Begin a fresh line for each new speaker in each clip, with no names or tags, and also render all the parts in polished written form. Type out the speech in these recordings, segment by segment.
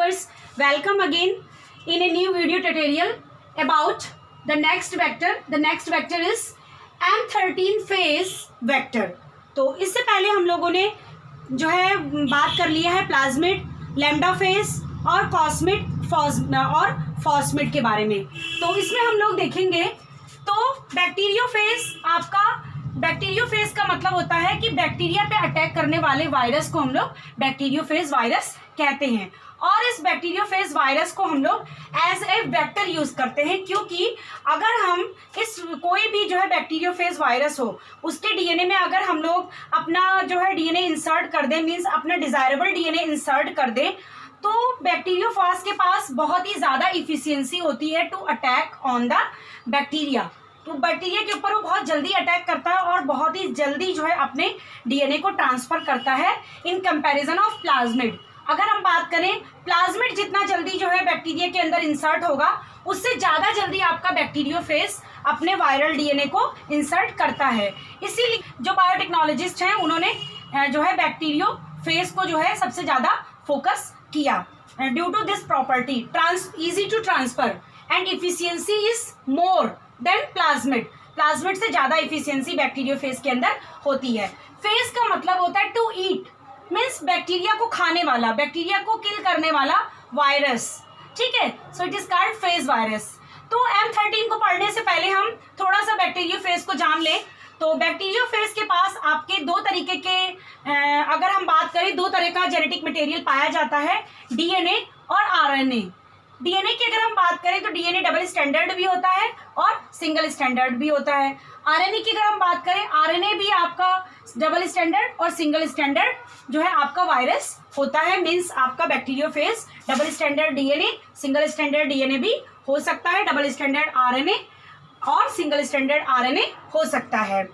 viewers, welcome again in a new video tutorial about the next vector. The next vector is M13 phase vector. तो इससे पहले हम लोगों ने जो है बात कर लिया है प्लाज्मिड, लैम्डा फेज और कॉस्मिड और फॉस्मिड के बारे में. तो इसमें हम लोग देखेंगे तो बैक्टीरियोफेज बैक्टीरियोफेज का मतलब होता है कि बैक्टीरिया पे अटैक करने वाले वायरस को हम लोग बैक्टीरियोफेज वायरस कहते हैं. और इस बैक्टीरियोफेज वायरस को हम लोग एज ए वेक्टर यूज करते हैं, क्योंकि अगर हम इस कोई भी जो है बैक्टीरियोफेज वायरस हो उसके डीएनए में अगर हम लोग अपना जो है डीएनए इंसर्ट कर दें, मीन्स अपना डिजायरेबल डीएनए इंसर्ट कर दें, तो बैक्टीरियोफेज के पास बहुत ही ज़्यादा इफिशियंसी होती है to attack on the bacteria. तो बैक्टीरिया के ऊपर वो बहुत जल्दी अटैक करता है और बहुत ही जल्दी जो है अपने डीएनए को ट्रांसफर करता है इन कंपैरिजन ऑफ प्लाज्मिड. अगर हम बात करें प्लाज्मिड जितना जल्दी जो है बैक्टीरिया के अंदर इंसर्ट होगा उससे ज़्यादा जल्दी आपका बैक्टीरियोफेज अपने वायरल डीएनए को इंसर्ट करता है. इसीलिए जो बायोटेक्नोलॉजिस्ट हैं उन्होंने जो है बैक्टीरियोफेज को जो है सबसे ज़्यादा फोकस किया. Due to this property easy to transfer and efficiency is more than plasmid. Plasmid से ज़्यादा इफिशियंसी बैक्टीरियोफेज के अंदर होती है. फेज का मतलब होता है टू ईट, मीन्स बैक्टीरिया को खाने वाला, बैक्टीरिया को किल करने वाला वायरस. ठीक है, so it is called phase virus. तो M13 को पढ़ने से पहले हम थोड़ा सा बैक्टीरियोफेज को जान लें. तो बैक्टीरियोफेज के पास आपके दो तरीके के अगर हम बात करें दो तरह का जेनेटिक मटेरियल पाया जाता है, डीएनए और आरएनए. डीएनए की अगर हम बात करें तो डीएनए डबल स्टैंडर्ड भी होता है और सिंगल स्टैंडर्ड भी होता है. आरएनए की अगर हम बात करें, आरएनए भी आपका डबल स्टैंडर्ड और सिंगल स्टैंडर्ड जो है आपका वायरस होता है. मीन्स आपका bacteriophage double standard DNA, single standard DNA भी हो सकता है, डबल स्टैंडर्ड आरएनए और सिंगल स्टैंडर्ड आरएनए हो सकता है.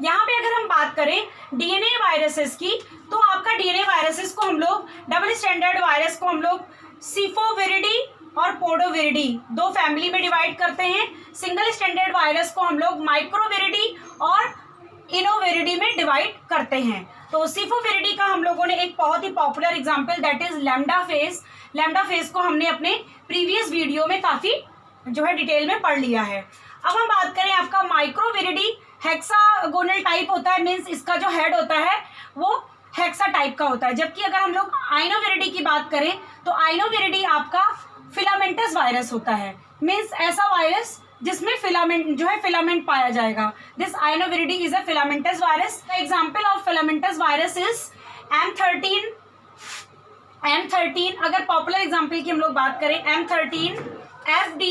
यहाँ पे अगर हम बात करें डीएनए वायरसेस की, तो आपका डीएनए वायरसेस को हम लोग डबल स्टैंडर्ड वायरस को हम लोग सीफोविरिडी और पोडोविरिडी दो फैमिली में डिवाइड करते हैं. सिंगल स्टैंडर्ड वायरस को हम लोग माइक्रोविरिडी और इनोविरिडी में डिवाइड करते हैं. तो सीफोविरिडी का हम लोगों ने एक बहुत ही popular example that is lambda phage. Lambda phage को हमने अपने प्रीवियस वीडियो में काफी जो है डिटेल में पढ़ लिया है. अब हम बात करें आपका माइक्रोविरिडी हेक्सागोनल टाइप होता है, मीन्स इसका जो हेड होता है वो हेक्सा टाइप का होता है. जबकि अगर हम लोग आइनोविरिडी की बात करें तो आइनोविरिडी आपका फिलामेंटस वायरस होता है, मीन्स ऐसा वायरस जिसमें फिलामेंट जो है फिलामेंट पाया जाएगा. This inoviridae is a filamentous virus. The example of filamentous virus is M13. अगर पॉपुलर एग्जांपल की हम लोग बात करें, M13, FD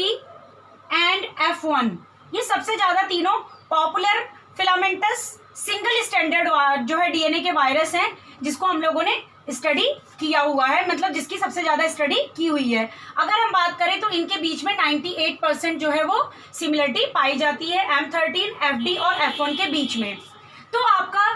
एंड F1, ये सबसे ज्यादा तीनों पॉपुलर फिलामेंटस सिंगल स्टैंडर्ड जो है डीएनए के वायरस हैं जिसको हम लोगों ने स्टडी किया हुआ है, मतलब जिसकी सबसे ज्यादा स्टडी की हुई है. अगर हम बात करें तो इनके बीच में 98% जो है वो सिमिलरिटी पाई जाती है M13, FD और F1 के बीच में. तो आपका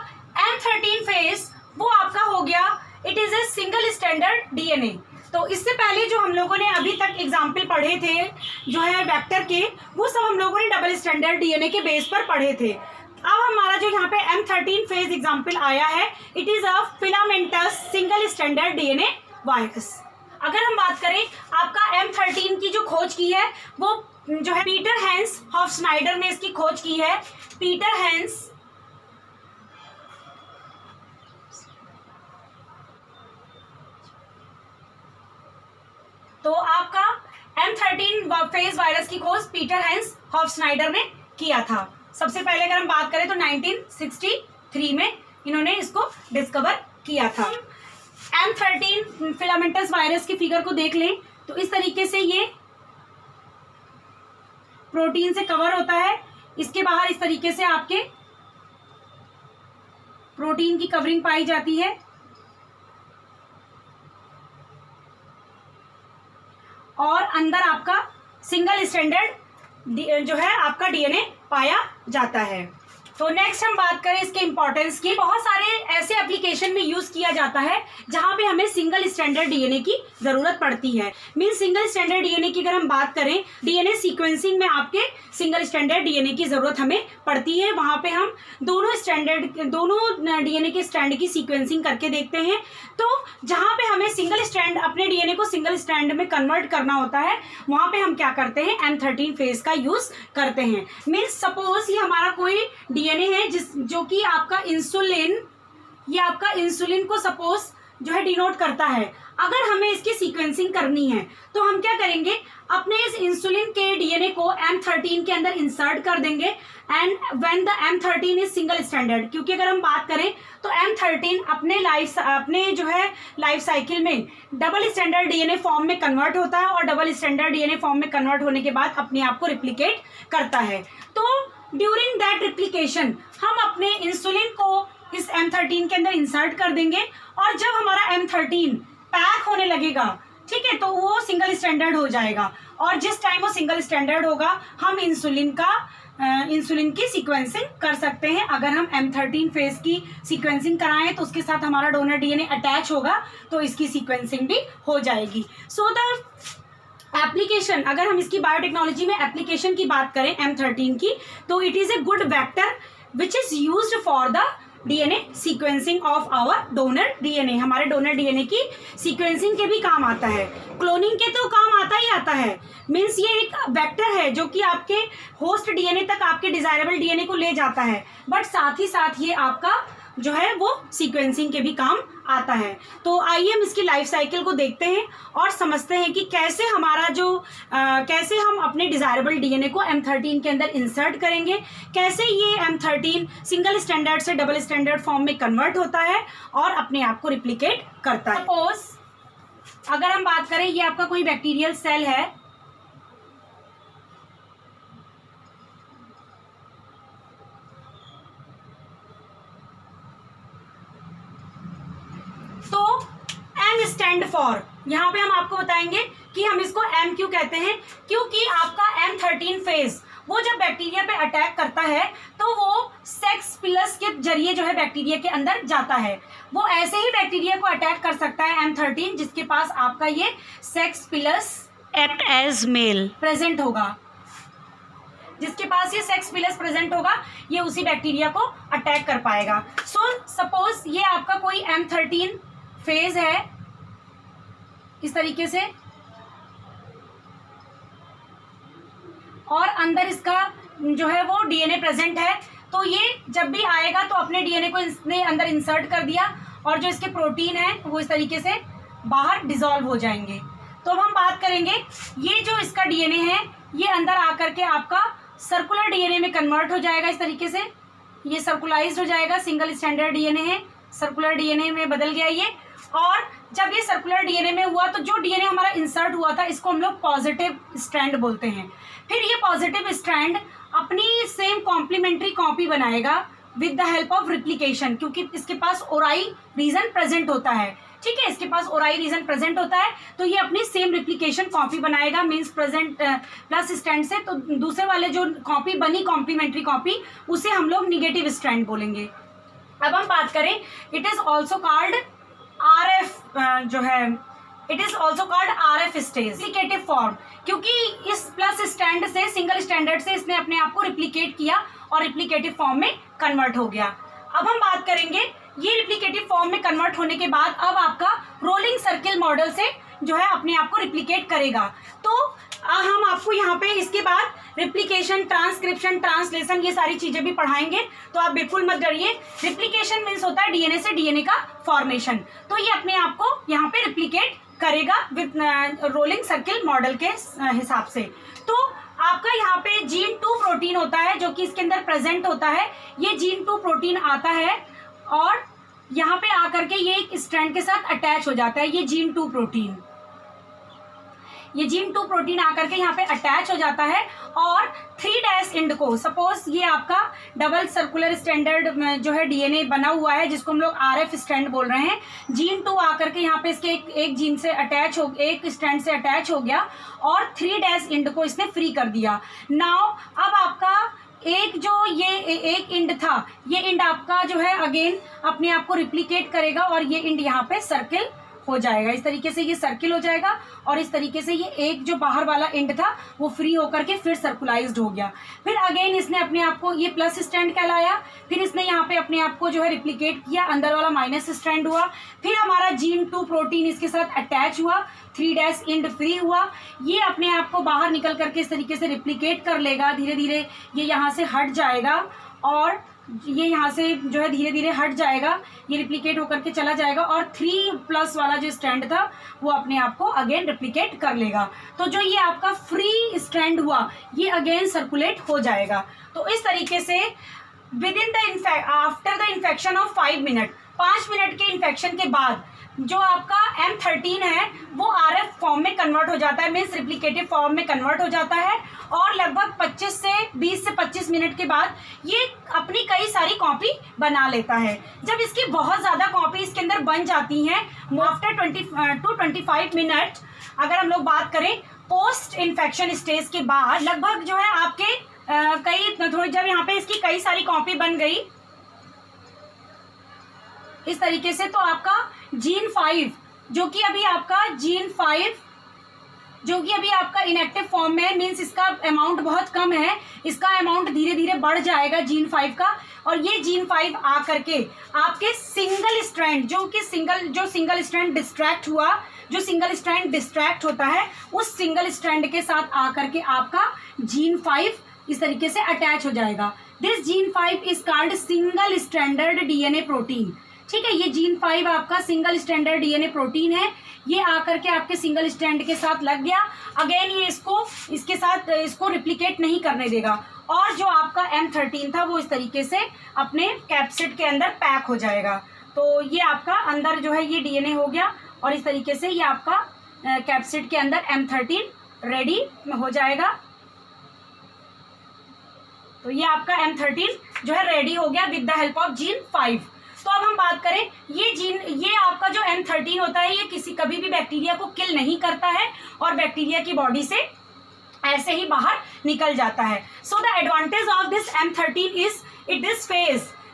M13 फेज वो आपका हो गया, it is a single standard DNA. तो इससे पहले जो हम लोगों ने अभी तक एग्जाम्पल पढ़े थे जो है वेक्टर के, वो सब हम लोगों ने डबल स्टैंडर्ड डीएनए के बेस पर पढ़े थे. अब हमारा जो यहाँ पे M13 फेज एग्जाम्पल आया है, it is a filamentous single standard DNA virus. अगर हम बात करें आपका M13 की जो खोज की है वो जो है पीटर हेंस हॉफस्नाइडर ने इसकी खोज की है. पीटर हेंस तो आपका M13 फेज वायरस की खोज पीटर हेंस हॉफस्नाइडर ने किया था. सबसे पहले अगर हम बात करें तो 1963 में इन्होंने इसको डिस्कवर किया था. M13 फिलामेंटस वायरस की फिगर को देख लें तो इस तरीके से ये प्रोटीन से कवर होता है. इसके बाहर इस तरीके से आपके प्रोटीन की कवरिंग पाई जाती है और अंदर आपका सिंगल स्टैंडर्ड जो है आपका डीएनए पाया जाता है. तो नेक्स्ट हम बात करें इसके इंपॉर्टेंस की। बहुत सारे ऐसे एप्लीकेशन में यूज किया जाता है जहां पे हमें सिंगल स्टैंडर्ड डीएनए की जरूरत पड़ती है। मीन सिंगल स्टैंडर्ड डीएनए की अगर हम बात करें, डीएनए सीक्वेंसिंग में आपके सिंगल स्टैंडर्ड डीएनए की जरूरत हमें पड़ती है। वहां पे हम दोनों डीएनए के स्ट्रैंड की सीक्वेंसिंग करके देखते हैं। तो जहां पे हमें सिंगल स्ट्रैंड, अपने डीएनए को सिंगल स्ट्रैंड में कन्वर्ट करना होता है, वहां पे हम क्या करते हैं, M13 फेज का यूज करते हैं। मीन्स सपोज ये हमारा कोई डीएनए है जो कि आपका इंसुलिन, ये आपका इंसुलिन को सपोज जो है डिनोट करता है। अगर हमें इसकी सीक्वेंसिंग करनी है तो हम क्या करेंगे, अपने इस इंसुलिन के डीएनए को M13 के अंदर इंसर्ट कर देंगे। And when the M13 is single standard, क्योंकि अगर हम बात करें तो M13 अपने जो है लाइफ साइकिल में डबल स्टैंडर्ड डीएनए फॉर्म में कन्वर्ट होता है और डबल स्टैंडर्ड डीएनए फॉर्म में कन्वर्ट होने के बाद अपने आप को रिप्लिकेट करता है। तो ड्यूरिंग दैट रिप्लिकेशन हम अपने इंसुलिन को इस M13 के अंदर इंसर्ट कर देंगे और जब हमारा M13 पैक होने लगेगा, ठीक है, तो वो सिंगल स्टैंडर्ड हो जाएगा। और जिस टाइम वो सिंगल स्टैंडर्ड होगा हम इंसुलिन की सीक्वेंसिंग कर सकते हैं। अगर हम M13 फेज की सीक्वेंसिंग कराएं तो उसके साथ हमारा डोनर डीएनए अटैच होगा तो इसकी सीक्वेंसिंग भी हो जाएगी। सो द एप्लीकेशन, अगर हम इसकी बायोटेक्नोलॉजी में एप्लीकेशन की बात करें M13 की, तो it is a good vector which is used for the DNA sequencing of our donor DNA. हमारे डोनर डीएनए की सीक्वेंसिंग के भी काम आता है, क्लोनिंग के तो काम आता ही आता है। मीन्स ये एक वेक्टर है जो कि आपके होस्ट डीएनए तक आपके डिजायरेबल डीएनए को ले जाता है, बट साथ ही साथ ये आपका जो है वो सीक्वेंसिंग के भी काम आता है। तो आइए हम इसकी लाइफ साइकिल को देखते हैं और समझते हैं कि कैसे हमारा कैसे हम अपने डिजायरेबल डीएनए को M13 के अंदर इंसर्ट करेंगे, कैसे ये M13 सिंगल स्टैंडर्ड से डबल स्टैंडर्ड फॉर्म में कन्वर्ट होता है और अपने आप को रिप्लिकेट करता है। सपोज अगर हम बात करें, ये आपका कोई बैक्टीरियल सेल है, तो M स्टैंड फॉर, यहाँ पे हम आपको बताएंगे कि हम इसको M क्यों कहते हैं, क्योंकि आपका M13 फेज वो जब बैक्टीरिया पे अटैक करता है तो वो सेक्स पिलस के जरिए जो है बैक्टीरिया के अंदर जाता है। वो ऐसे ही बैक्टीरिया को अटैक कर सकता है M13 जिसके पास आपका ये sex pilus act as male present होगा, जिसके पास ये सेक्स पिलस प्रेजेंट होगा, ये उसी बैक्टीरिया को अटैक कर पाएगा। सो सपोज ये आपका कोई M13 फेज है इस तरीके से, और अंदर इसका जो है वो डीएनए प्रेजेंट है। तो ये जब भी आएगा तो अपने डीएनए को इसने अंदर इंसर्ट कर दिया और जो इसके प्रोटीन है वो इस तरीके से बाहर डिसॉल्व हो जाएंगे। तो अब हम बात करेंगे, ये जो इसका डीएनए है ये अंदर आकर के आपका सर्कुलर डीएनए में कन्वर्ट हो जाएगा। इस तरीके से ये सर्कुलाइज्ड हो जाएगा, सिंगल स्टैंडर्ड डीएनए है, सर्कुलर डीएनए में बदल गया ये। और जब ये सर्कुलर डीएनए में हुआ तो जो डीएनए हमारा इंसर्ट हुआ था इसको हम लोग पॉजिटिव स्ट्रैंड बोलते हैं। फिर ये पॉजिटिव स्ट्रैंड अपनी सेम कॉम्प्लीमेंट्री कॉपी बनाएगा with the help of replication, क्योंकि इसके पास ओराई रीजन प्रेजेंट होता है, ठीक है, इसके पास ओराई रीजन प्रेजेंट होता है। तो ये अपनी सेम रिप्लिकेशन कॉपी बनाएगा, मीन्स प्रेजेंट प्लस स्ट्रैंड से। तो दूसरे वाले जो कॉपी बनी कॉम्प्लीमेंट्री कॉपी, उसे हम लोग निगेटिव स्ट्रैंड बोलेंगे। अब हम बात करें, it is also called RF जो है, it is also called RF stage replicative form, क्योंकि इस प्लस स्टैंड से सिंगल स्टैंडर्ड से इसने अपने आप को रिप्लिकेट किया और रिप्लिकेटिव फॉर्म में कन्वर्ट हो गया। अब हम बात करेंगे, ये रिप्लिकेटिव फॉर्म में कन्वर्ट होने के बाद अब आपका रोलिंग सर्किल मॉडल से जो है अपने आप को रिप्लिकेट करेगा। तो हम आपको यहाँ पे इसके बाद रिप्लिकेशन, ट्रांसक्रिप्शन, ट्रांसलेशन, ये सारी चीजें भी पढ़ाएंगे, तो आप बिल्कुल मत डरिए। रिप्लिकेशन मीन्स होता है डीएनए से डीएनए का फॉर्मेशन, तो ये अपने आप को यहाँ पे रिप्लिकेट करेगा विद रोलिंग सर्किल मॉडल के हिसाब से। तो आपका यहाँ पे जीन 2 प्रोटीन होता है जो कि इसके अंदर प्रेजेंट होता है। ये जीन 2 प्रोटीन आता है और यहाँ पे आकर के ये एक स्ट्रैंड के साथ अटैच हो जाता है। ये जीन 2 प्रोटीन आकर के यहाँ पे अटैच हो जाता है और 3' एंड को, सपोज ये आपका डबल सर्कुलर स्टैंडर्ड जो है डीएनए बना हुआ है जिसको हम लोग RF स्ट्रैंड बोल रहे हैं। जीन 2 आकर के यहाँ पे इसके एक जीन से अटैच हो, एक स्ट्रैंड से अटैच हो गया और 3' एंड को इसने फ्री कर दिया। नाउ अब आपका एक जो ये एक इंड था, ये इंड आपका जो है अगेन अपने आप को रिप्लिकेट करेगा और ये इंड यहाँ पे सर्किल हो जाएगा। इस तरीके से ये सर्किल हो जाएगा और इस तरीके से ये एक जो बाहर वाला एंड था वो फ्री होकर के फिर सर्कुलाइज्ड हो गया। फिर अगेन इसने अपने आप को, ये प्लस स्ट्रैंड कहलाया, फिर इसने यहाँ पे अपने आप को जो है रिप्लिकेट किया, अंदर वाला माइनस स्ट्रैंड हुआ, फिर हमारा जीन 2 प्रोटीन इसके साथ अटैच हुआ, 3' एंड फ्री हुआ, ये अपने आप को बाहर निकल करके इस तरीके से रिप्लिकेट कर लेगा, धीरे धीरे ये यहाँ से हट जाएगा और ये यहाँ से जो है धीरे धीरे हट जाएगा, ये रिप्लिकेट होकर के चला जाएगा और 3+ वाला जो स्ट्रैंड था वो अपने आप को अगेन रिप्लिकेट कर लेगा। तो जो ये आपका फ्री स्ट्रैंड हुआ ये अगेन सर्कुलेट हो जाएगा। तो इस तरीके से after the infection of 5 minute, 5 minute के इन्फेक्शन के बाद जो आपका M13 है वो RF फॉर्म में कन्वर्ट हो जाता है, मीन्स रिप्लिकेटिव फॉर्म में कन्वर्ट हो जाता है और लगभग 20 से 25 मिनट के बाद ये अपनी कई सारी कॉपी बना लेता है। जब इसकी बहुत ज़्यादा कॉपी इसके अंदर बन जाती हैं आफ्टर 20 to 25 मिनट, अगर हम लोग बात करें पोस्ट इन्फेक्शन स्टेज के बाद, लगभग जो है आपके जब यहाँ पे इसकी कई सारी कॉपी बन गई इस तरीके से, तो आपका जीन 5 जो कि अभी आपका इनएक्टिव फॉर्म में है, मीन्स इसका अमाउंट बहुत कम है, इसका अमाउंट धीरे धीरे बढ़ जाएगा जीन 5 का, और ये जीन 5 आ करके आपके single strand single strand distract होता है, उस सिंगल स्ट्रैंड के साथ आ करके आपका जीन 5 इस तरीके से अटैच हो जाएगा। This gene 5 is called single stranded DNA protein. ठीक है, ये जीन 5 आपका सिंगल स्ट्रैंडर्ड डीएनए प्रोटीन है, ये आकर के आपके सिंगल स्ट्रैंड के साथ लग गया, अगेन ये इसको रिप्लिकेट नहीं करने देगा और जो आपका M13 था वो इस तरीके से अपने कैप्सिड के अंदर पैक हो जाएगा। तो ये आपका अंदर जो है ये डीएनए हो गया और इस तरीके से ये आपका कैप्सिड के अंदर M13 रेडी हो जाएगा। तो ये आपका M13 जो है रेडी हो गया with the help of gene 5। तो अब हम बात करें ये आपका जो M13 होता है ये कभी भी बैक्टीरिया को किल नहीं करता है और बैक्टीरिया की बॉडी से ऐसे ही बाहर निकल जाता है। So the advantage of this M13 is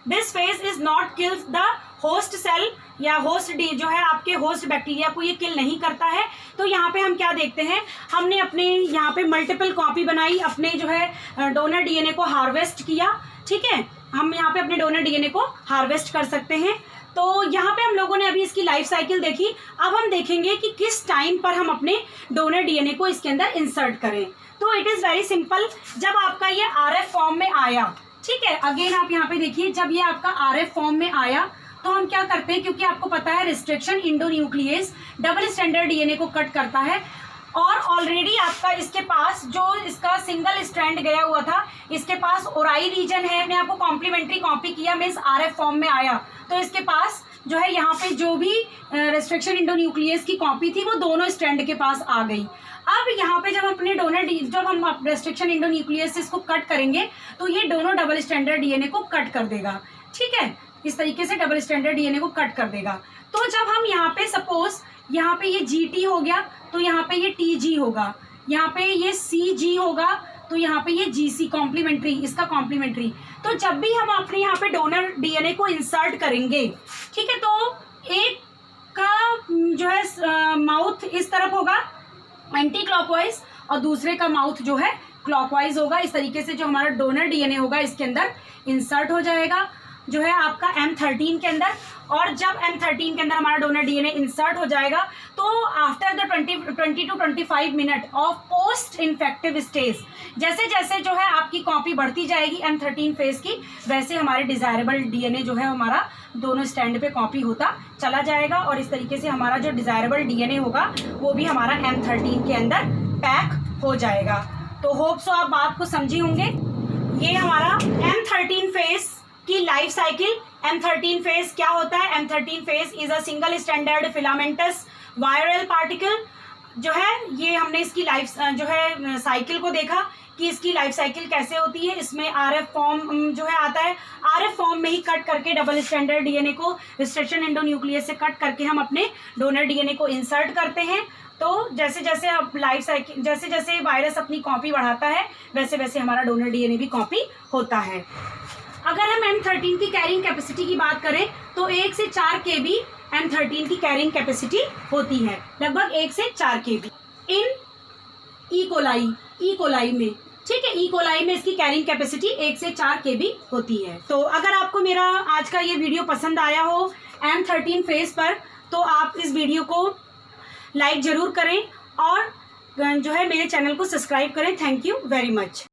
this phage is not kills the host cell या होस्ट जो है आपके होस्ट बैक्टीरिया को ये किल नहीं करता है। तो यहाँ पे हम क्या देखते हैं, हमने अपने यहाँ पे मल्टीपल कॉपी बनाई, अपने जो है डोनर डीएनए को हार्वेस्ट किया। ठीक है, हम यहाँ पे अपने डोनर डीएनए को हार्वेस्ट कर सकते हैं। तो यहाँ पे हम लोगों ने अभी इसकी लाइफ साइकिल देखी, अब हम देखेंगे कि किस टाइम पर हम अपने डोनर डीएनए को इसके अंदर इंसर्ट करें। तो इट इज़ वेरी सिंपल, जब आपका ये RF फॉर्म में आया, ठीक है, अगेन आप यहाँ पे देखिए, जब ये आपका RF फॉर्म में आया तो हम क्या करते हैं, क्योंकि आपको पता है restriction endonuclease double stranded DNA को कट करता है और ऑलरेडी आपका इसके पास जो इसका सिंगल स्ट्रैंड गया हुआ था, इसके पास ओराई रीजन है, मैंने आपको कॉम्प्लीमेंट्री कॉपी किया, मीन्स RF फॉर्म में आया तो इसके पास जो है यहाँ पे जो भी रिस्ट्रिक्शन इंडोन्यूक्लियस की कॉपी थी वो दोनों स्ट्रैंड के पास आ गई। अब यहाँ पे जब हम रिस्ट्रिक्शन इंडोन्यूक्लियस से इसको कट करेंगे तो ये दोनों डबल स्ट्रैंडर्ड डीएनए को कट कर देगा। ठीक है, इस तरीके से डबल स्ट्रैंडर्ड डीएनए को कट कर देगा। तो जब हम यहाँ पे सपोज यहाँ पे ये GT हो गया तो यहाँ पे ये TG होगा, यहाँ पे ये CG होगा तो यहाँ पे ये GC कॉम्प्लीमेंट्री, इसका कॉम्प्लीमेंट्री। तो जब भी हम अपने यहाँ पे डोनर डीएनए को इंसर्ट करेंगे, ठीक है, तो एक का जो है माउथ इस तरफ होगा एंटी क्लॉकवाइज और दूसरे का माउथ जो है क्लॉकवाइज होगा। इस तरीके से जो हमारा डोनर डीएनए होगा इसके अंदर इंसर्ट हो जाएगा जो है आपका M13 के अंदर। और जब M13 के अंदर हमारा डोनर डीएनए इंसर्ट हो जाएगा तो after the 20 to 25 minute of post infective stage, जैसे जैसे जो है आपकी कॉपी बढ़ती जाएगी M13 फेज की, वैसे हमारे डिजायरेबल डीएनए जो है हमारा दोनों स्टैंड पे कॉपी होता चला जाएगा और इस तरीके से हमारा जो डिजायरेबल डीएनए होगा वो भी हमारा M13 के अंदर पैक हो जाएगा। तो होप सो आप बात को समझे होंगे। ये हमारा M13 फेज की लाइफ साइकिल। M13 फेज क्या होता है? M13 phase is a single standard filamentous viral particle. जो है ये हमने इसकी लाइफ जो है साइकिल को देखा कि इसकी लाइफ साइकिल कैसे होती है। इसमें RF फॉर्म जो है आता है, RF फॉर्म में ही कट करके डबल स्टैंडर्ड डीएनए को रिस्ट्रिक्शन एंडोन्यूक्लियस से कट करके हम अपने डोनर डीएनए को इंसर्ट करते हैं तो जैसे जैसे अब लाइफ साइकिल, जैसे जैसे वायरस अपनी कॉपी बढ़ाता है वैसे वैसे हमारा डोनर डीएनए भी कॉपी होता है। अगर हम M13 की कैरिंग कैपेसिटी की बात करें तो 1 से 4 kb M13 की कैरिंग कैपेसिटी होती है, लगभग 1 से 4 kb इन ई कोलाई में, ठीक है। ई कोलाई में इसकी कैरिंग कैपेसिटी 1 से 4 kb होती है। तो अगर आपको मेरा आज का ये वीडियो पसंद आया हो M13 फेज पर, तो आप इस वीडियो को लाइक ज़रूर करें और जो है मेरे चैनल को सब्सक्राइब करें। Thank you very much.